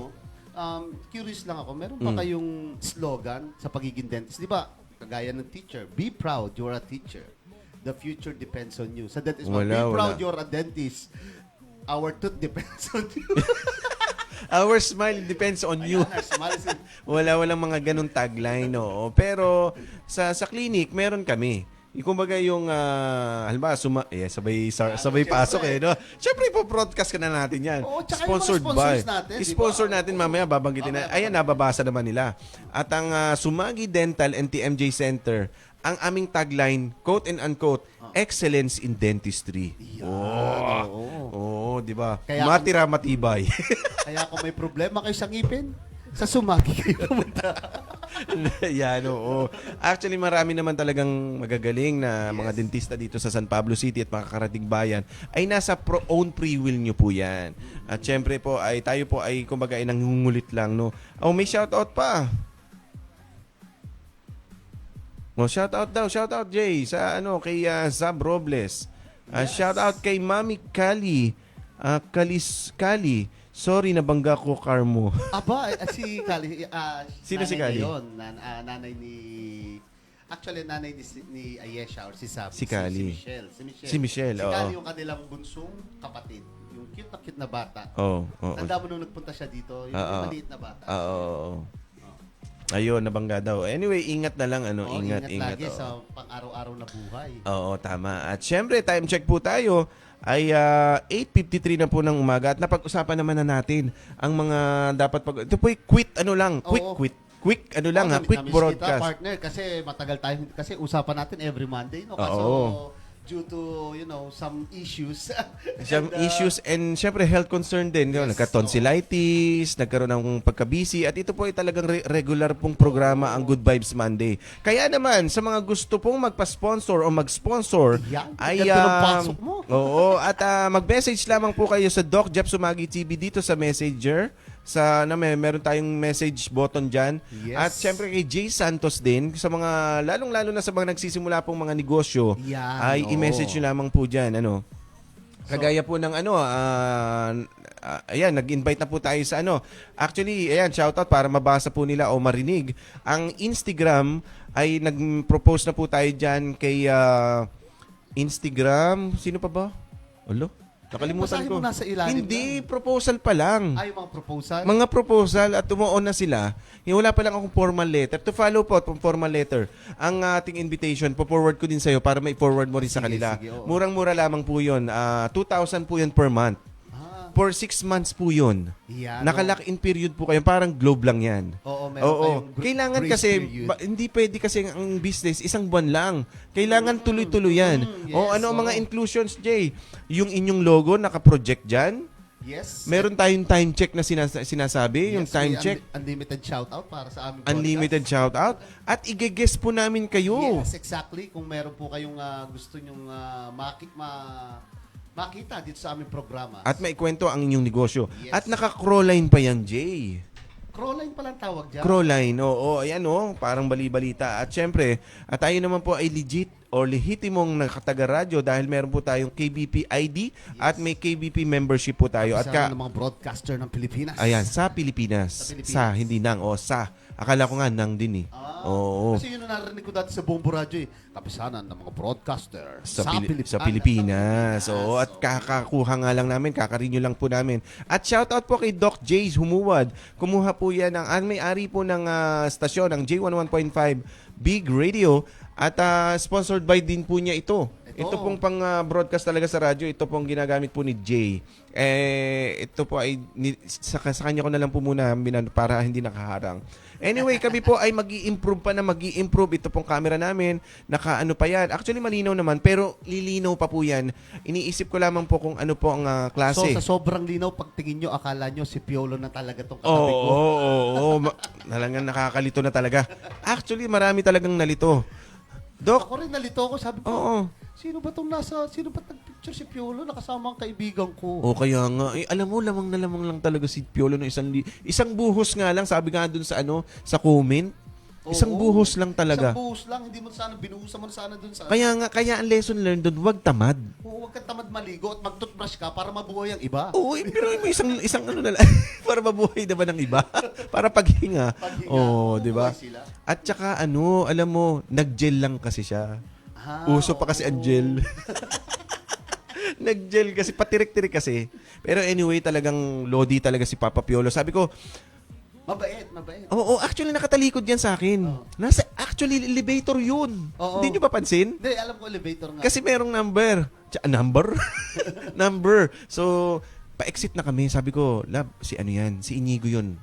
curious lang ako, meron ba kayong slogan sa pagiging dentist? Di ba, kagaya ng teacher, be proud, you're a teacher. The future depends on you. Sa dentist, be Wala. proud, you're a dentist. Our tooth depends on you. our smile depends on you. Ayan, our smile is- Walang mga ganung tagline, no. Pero sa clinic meron kami. Kumbaga yung halimbawa sabay pasok no. Syempre po-broadcast ka na natin 'yan. Oo, tsaka Sponsored yung mga sponsors by. natin, di ba? Sponsor natin mamaya babanggitin na. Ayan nababasa naman nila. At ang Sumagi Dental and TMJ Center, ang aming tagline, quote and unquote, excellence in dentistry. Oo, di ba? Kaya- Matira matibay. Kaya kung may problema kayo sa ngipin, sa Sumagi kayo pumunta. Yan, oo. Actually, marami naman talagang magagaling na mga dentista dito sa San Pablo City at makakarating bayan ay nasa own free will nyo po yan. At syempre po, ay tayo po ay kumbaga ay nangungulit lang, no? Oh, may shoutout pa. Oh, shoutout daw, shoutout Jay sa kay Zab Robles. Shoutout kay Mami Kali. Kali. Sorry, nabangga ko car mo. Aba, si Kali. Sino si nanay Kali? na yun. Nanay ni... Actually, nanay ni Ayesha or si Sab. Si Kali. Si Si Michelle, Si oo. Kali yung kanilang bunsong kapatid. Yung cute na bata. Oo. Tanda mo nung nagpunta siya dito, yung Oo. maliit na bata. Oo. Ayun, nabangga daw. Anyway, ingat na lang. Oo, Ingat. lagi oo. sa pang-araw-araw na buhay. Oo, tama. At syempre, time check po tayo. Ay 8:53 na po ng umaga at napag-usapan naman na natin ang mga dapat ito po quick Oo. quick quick Namiss broadcast. Kita, partner, kasi matagal tayo, kasi usapan natin every Monday, no? Kaso, Oo. due to, some issues. Some And, issues and syempre health concern din. Yes, Nagka-tonsillitis, nagkaroon ng pagka-busy at ito po ay talagang regular pong programa ang Good Vibes Monday. Kaya naman sa mga gusto pong magpa-sponsor o mag-sponsor Yan, ay ganda ng pasok mo. Oo, at mag-message lamang po kayo sa Doc Jeff Sumagi TV dito sa Messenger. Meron tayong message button dyan. Yes. At syempre kay Jay Santos din sa mga lalong-lalo na sa mga nagsisimula pong mga negosyo Yan, ay oo. i-message nyo lamang po dyan. Kagaya po ng ayan, nag-invite na po tayo sa Actually, ayan, shoutout para mabasa po nila o marinig. Ang Instagram ay nag-propose na po tayo dyan kay Instagram. Sino pa ba? Alo? Nakalimutan basahin ko. mo nasa ilalim Hindi, proposal pa lang. Ay, mga proposal. Mga proposal at tumuon na sila. Wala pa lang akong formal letter. To follow po, formal letter. Ang ating invitation, po-forward ko din sa'yo para may-forward mo rin sa Sige, kanila. sige, oo. Murang-mura lamang po yun. 2,000 po yun per month. For 6 months po yun. Yan, Naka-lock-in period po kayo. Parang globe lang yan. Oo, meron kayong Kailangan grace kasi, period. hindi pwede kasi ang business, isang buwan lang. Kailangan tuloy-tuloy yan. yes, Ano ang mga oo. inclusions, Jay? Yung inyong logo, naka-project dyan. Yes. Meron tayong time check na sinasabi, yung Yes, time may check. Unlimited shoutout para sa aming Unlimited shout out at i-guess po namin kayo. Yes, exactly. Kung meron po kayong gusto nyong makita dito sa aming programa. At maikwento ang inyong negosyo. Yes. At naka-crawline pa yan, Jay. Crawline pa lang tawag dyan. Crawline, oo, ayan parang bali-balita. At syempre, at tayo naman po ay legit o lehitimong nakataga-radyo dahil meron po tayong KBP ID at may KBP membership po tayo. At Isa ng mga broadcaster ng Pilipinas. ayan, sa Pilipinas. Sa Pilipinas. Sa, hindi nang, sa. Akala ko nga nang din eh. Oo. Kasi yun ang narinig ko dati sa Bombo Radio eh. Kapisanan ng mga broadcaster Sa Pilipinas. Oo, at kakakuha nga lang namin, kakarinyo lang po namin. At shoutout po kay Doc Jays Humuwad. Kumuha po yan ang may-ari po ng stasyon, ng J11.5 Big Radio. At sponsored by din po niya ito. Ito pong pang-broadcast talaga sa radyo. Ito pong ginagamit po ni Jay. Ito po ay sa kanya ko na lang po muna para hindi nakaharang. Anyway, kami po ay mag-i-improve pa na mag-i-improve. Ito pong camera namin. Nakaano pa yan. Actually, malinaw naman. Pero lilinaw pa po yan. Iniisip ko lamang po kung ano po ang klase. So, sa sobrang linaw, pag tingin nyo, akala nyo si Piolo na talaga tong katabi Oo, ko. oo. Talagang nakakalito na talaga. Actually, marami talagang nalito. Dok, Ako rin nalito ako. Sabi ko, oo. sino ba nagpicture si Piolo? Nakasama ang kaibigan ko. O kaya nga, alam mo, lamang na lamang lang talaga si Piolo ng isang buhos nga lang, sabi nga dun sa sa comment. Isang Oo. buhos lang talaga. Isang buhos lang. Hindi mo sana, binuhusan mo sana dun sa... Kaya ang lesson learned dun, huwag tamad. Huwag kang tamad maligo at mag-toothbrush ka para mabuhay ang iba. Oo, pero mo isang ano na lang, para mabuhay naman ng iba. Para paghinga. Oo, di ba? mabuhay sila. At saka alam mo, nag-gel lang kasi siya. Uso pa kasi ang gel. Nag-gel kasi, patirik-tirik kasi. Pero anyway, talagang lodi talaga si Papa Piolo. Sabi ko, Mabait. oo, actually nakatalikod yan sa akin. Actually, elevator yun. Oo. Hindi nyo ba pansin? Hindi, alam ko elevator nga. Kasi merong number. Number? Number. So, pa-exit na kami. Sabi ko, lab, si ano yan? Si Inigo yun.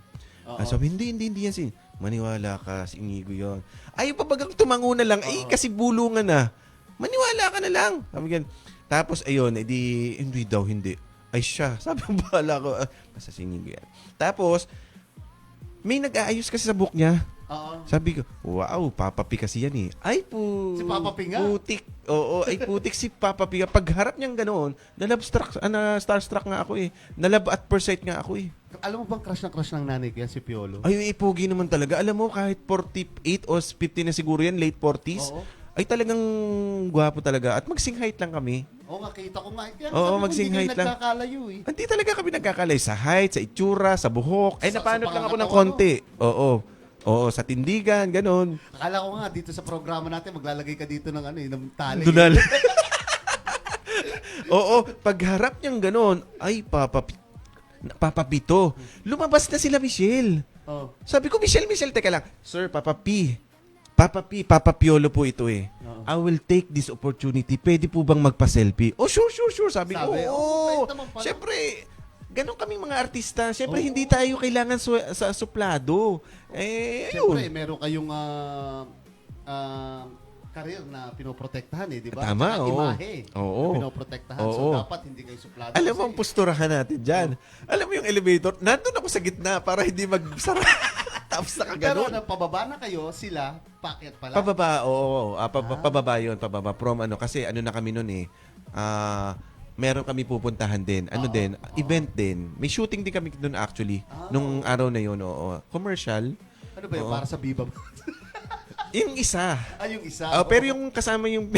Sabi, hindi yan si... Maniwala ka, si Inigo yun. Ay, pabagang tumango na lang. Ay, kasi bulungan na. Maniwala ka na lang. Sabi ganyan. Tapos, ayun, edi, hindi daw, hindi. Ay, siya. Sabi ko, bahala ko. Basta si Inigo yan. Tapos, may nag-aayos kasi sa book niya. Oo. Sabi ko, wow, Papa P kasi yan eh. Ay po. Si Papa P nga. Putik. Oo, ay putik si Papa P. Pagharap niyang ganoon, starstruck nga ako eh. Nalab at per sight nga ako eh. Alam mo bang crush ng nanay ko yan, si Piolo? Ay, ipogi naman talaga. Alam mo, kahit 48 o 50 na siguro yan, late 40s, Oo. ay talagang gwapo talaga. At mag-sing height lang kami. Oo, nakita ko nga. Kaya Oo, sabi ko, mag-sing hindi kayo height lang. nagkakalayo eh. Hindi talaga kami nagkakalay sa height, sa itsura, sa buhok. Ay, Sa napanot lang ako ng pangangatawan, konti. Oo. Oo, sa tindigan, ganon. Akala ko nga, dito sa programa natin, maglalagay ka dito ng ng tali. Dunal. Oo, pagharap niyang ganon, ay, Papa Pito. Lumabas na sila, Michelle. Oh. Sabi ko, Michelle, teka lang. Sir, Papa Papa Piolo po ito eh. Oo. I will take this opportunity. Pwede po bang magpa-selfie? Oh, sure. Sabi ko, Sabi, oo. bait naman pala. Siyempre, ganon kaming mga artista. Siyempre, Oo. hindi tayo kailangan sa suplado. Siyempre, Ayun. meron kayong career na pinoprotektahan eh, di ba? Tama, Tsaka oo. imahe Oo. na pinoprotektahan. So, Oo. dapat hindi kayo suplado. Alam mo kasi- ang posturahan natin dyan. Alam mo yung elevator, nandun ako sa gitna para hindi magsara. Tapos Pero nakaganon. pababa na kayo, sila, packet pala. Pababa, oo. Pababa yun, pababa. From kasi na kami nun eh. Meron kami pupuntahan din. Event din. May shooting din kami doon actually. Nung araw na yun, oo. Commercial. Ano ba yun? Oo. Para sa Biba? Yung isa. Yung isa. Pero yung kasama yung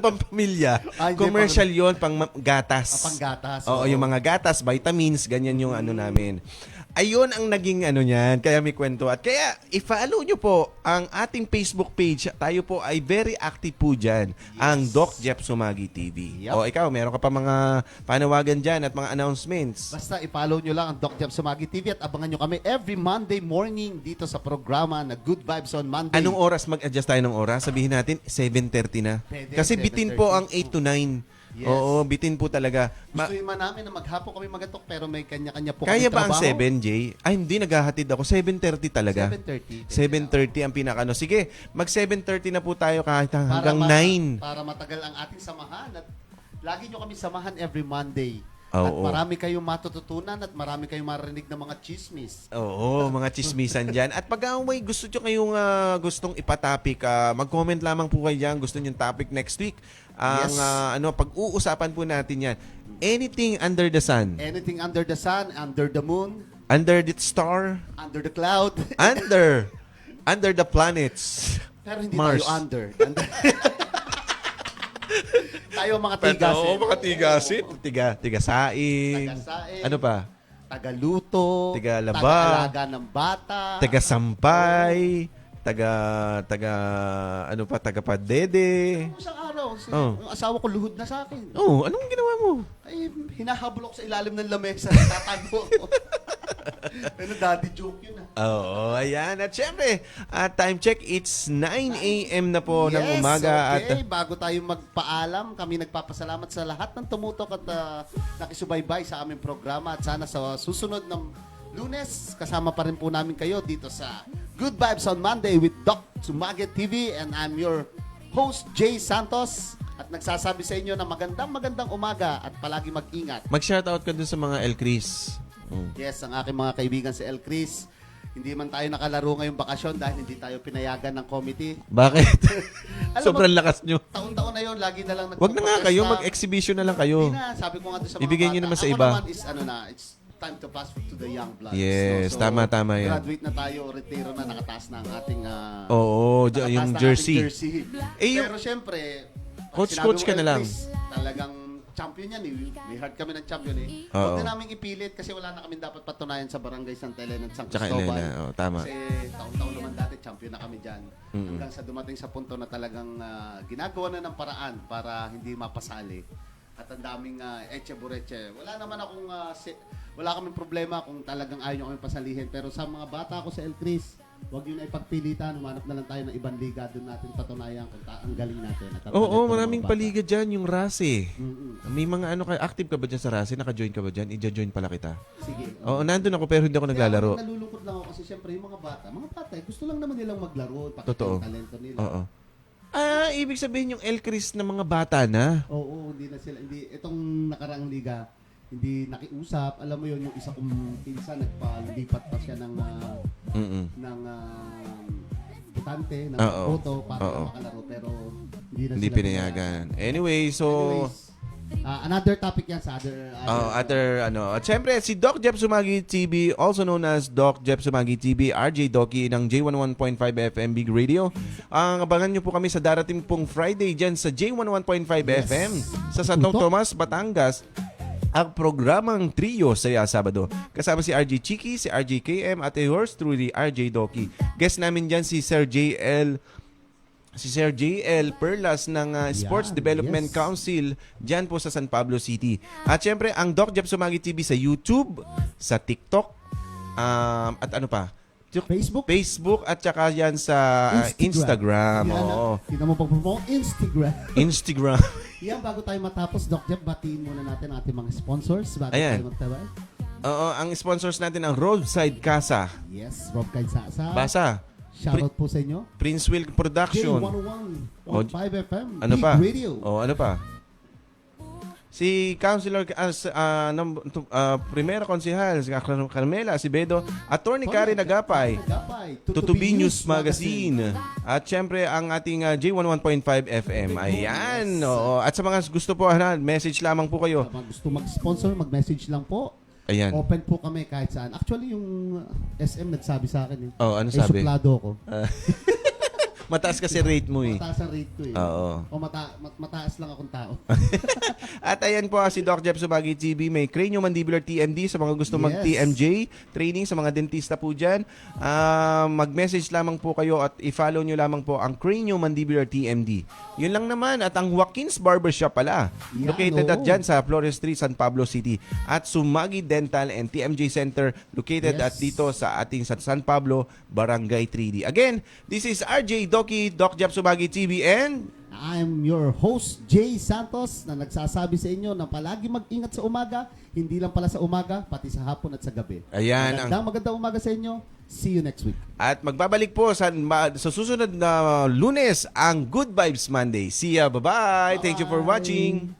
pampamilya, Hindi, commercial yon pang gatas. Panggatas. Oo, yung mga gatas, vitamins, ganyan yung namin. Ayun ang naging niyan, kaya may kwento. At kaya, i-follow nyo po ang ating Facebook page. Tayo po ay very active po dyan. Ang Doc Jeff Sumagi TV. Yup. O ikaw, meron ka pa mga panawagan dyan at mga announcements. Basta i-follow nyo lang ang Doc Jam Sumagi TV at abangan nyo kami every Monday morning dito sa programa na Good Vibes on Monday. Anong oras? Mag-adjust tayo ng oras. Sabihin natin, 7:30 na. Pwede, Kasi bitin 7:30. po ang 8 to 9. Yes. Oo, bitin po talaga. Gusto man namin na maghapon kami magatok pero may kanya-kanya po Kaya kami ba ang trabaho. 7, Jay? Ay, hindi, naghahatid ako. 7:30 talaga. 7:30. 7:30 ang pinakano. Sige, mag 7:30 na po tayo kahit hanggang 9. Para matagal ang ating samahan at lagi nyo kami samahan every Monday. Oo. At marami kayong matututunan at marami kayong marinig ng mga chismis. Oo, mga chismisan dyan. At pag may gusto nyo kayong gustong ipatopic, mag-comment lamang po kayo dyan. Gusto nyo yung topic next week. Ang Yes. pag-uusapan po natin yan. Anything under the sun. Anything under the sun, under the moon, Under the star. under the cloud. Under the planets. Pero hindi Mars. tayo under. Tayo mga tigas. Oo, mga tigasin. Tiga saing. Taga-saing. Ano pa? Tagaluto. Tagalaba. Taga-alaga ng bata. Taga sampay. Ano pa, taga padede. Isang araw, Oh. yung asawa ko luhod na sa akin. Oh, anong ginawa mo? Ay, hinahabol ako sa ilalim ng lamesa. Tatago ako. Pero daddy joke yun Oo, ayan. At syempre, time check, it's 9 a.m. na po ng umaga. Okay. At Bago tayo magpaalam, kami nagpapasalamat sa lahat ng tumutok at nakisubaybay sa aming programa. At sana sa susunod ng Lunes, kasama pa rin po namin kayo dito sa Good Vibes on Monday with Doc Sumaget TV. And I'm your host, Jay Santos. At nagsasabi sa inyo na magandang umaga at palagi mag-ingat. mag-shoutout ka dun sa mga El Cris. Yes, ang aking mga kaibigan si El Cris. Hindi man tayo nakalaro ngayong bakasyon dahil hindi tayo pinayagan ng committee. Bakit? Alam Sobrang mo, lakas nyo. Taon-taon na yun, lagi na lang Wag na nga kayo, nagpo-protesta. mag-exhibition na lang kayo. Hindi na, sabi ko nga doon sa mga Ibigay bata. nyo naman sa Ako iba. naman is, it's time to pass to the young bloods. Yes, tama yan. Graduate na tayo, retiro na, nakataas na ang ating Oo, nakataas yung na ang jersey. ating jersey. Eh, yung- Pero syempre, Coach sinabi mo ka kay na lang. Chris, talagang champion yan eh. May heart kami ng champion eh. Oo. Huwag na namin ipilit kasi wala na kami dapat patunayan sa barangay Santa Elena at San Tsaka Cristobal. Elena, tama. Kasi taon-taon naman dati, champion na kami dyan. Hanggang sa dumating sa punto na talagang ginagawa na ng paraan para hindi mapasali. At ang daming eche bureche. Wala naman akong, wala kaming problema kung talagang ayaw nyo kami pasalihin. Pero sa mga bata ko sa El Cris, huwag yun ay pagpilitan. Humanap na lang tayo ng ibang liga. Doon natin patunayan kung ang galing natin. At ang Oo, talento ng maraming mga bata. paliga dyan, yung Rase. Mm-mm. May mga active ka ba dyan sa Rase? Naka-join ka ba dyan? I-join pala kita. Sige. Oo, nandun ako pero hindi ako naglalaro. Kaya nalulungkot lang ako kasi syempre yung mga bata, gusto lang naman nilang maglaro, ipakita Totoo. yung talento nila. Oo. Ibig sabihin yung El Cris na mga bata na. Oo, itong nakarang liga, hindi nakiusap. Alam mo yun, yung isa kong pinsan, nagpalipat pa siya ng butante, ng Oo. photo para Oo. makalaro. Pero hindi na Hindi sila pinayagan. Anyway, so... Anyways, another topic yan sa At syempre, si Doc Jeff Sumagi TV, also known as Doc Jeff Sumagi TV, RJ Doki ng J11.5 FM Big Radio. Abangan nyo po kami sa darating pong Friday dyan sa J11.5 FM sa Santo Tomas, Batangas. Ang programang Trio sa Sabado. Kasama si RJ Chiki, si RJ KM, at yours truly, RJ Doki. Guest namin dyan si Sir JL Perlas ng Sports Development Council dyan po sa San Pablo City. At syempre, ang Doc Jeff Sumagi TV sa YouTube, sa TikTok, at ano pa? Facebook at saka yan sa Instagram. Oo. Tingnan mo pag-promote, Instagram. Yan, bago tayo matapos, Doc Jeff, batiin muna natin ang ating mga sponsors bago Ayan. tayo magtabay. Oo, ang sponsors natin ang Roadside Casa. Yes, Rob Kaysasa. Basa. Shoutout po sa inyo. Prince Will Production. J101.5 FM. Ano Big pa? Radio. Ano pa? Si Councilor Primera Konsehal, si Carmela Acevedo, Attorney Karen Agapay, Tutubi News Magazine, at syempre ang ating J11.5 FM. Ayan. Oo. At sa mga gusto po, message lamang po kayo. Mga gusto mag-sponsor, mag-message lang po. Ayan. Open po kami kahit saan. Actually, yung SM nagsabi sa akin eh. Oh, ano sabi? Suplado ako. Mataas kasi rate mo eh. Mataas ang rate ko eh. Oo. O mataas lang akong tao. At ayan po si Doc Jeff Sumagi TV. May Craniomandibular TMD sa mga gusto mag-TMJ training sa mga dentista po dyan. Mag-message lamang po kayo at i-follow nyo lamang po ang Craniomandibular TMD. Yun lang naman. At ang Joaquin's Barbershop pala. Yan, Located at oo. dyan sa Flores Street, San Pablo City. At Sumagi Dental and TMJ Center located at dito sa ating San Pablo, Barangay 3D. Again, this is RJ Doki, Doc Jeff Sumagi TV, and I'm your host, Jay Santos, na nagsasabi sa inyo na palagi mag-ingat sa umaga, hindi lang pala sa umaga, pati sa hapon at sa gabi. Ayan, Magandang umaga sa inyo. See you next week. at magbabalik po sa susunod na Lunes ang Good Vibes Monday. See ya, bye-bye. Thank you for watching.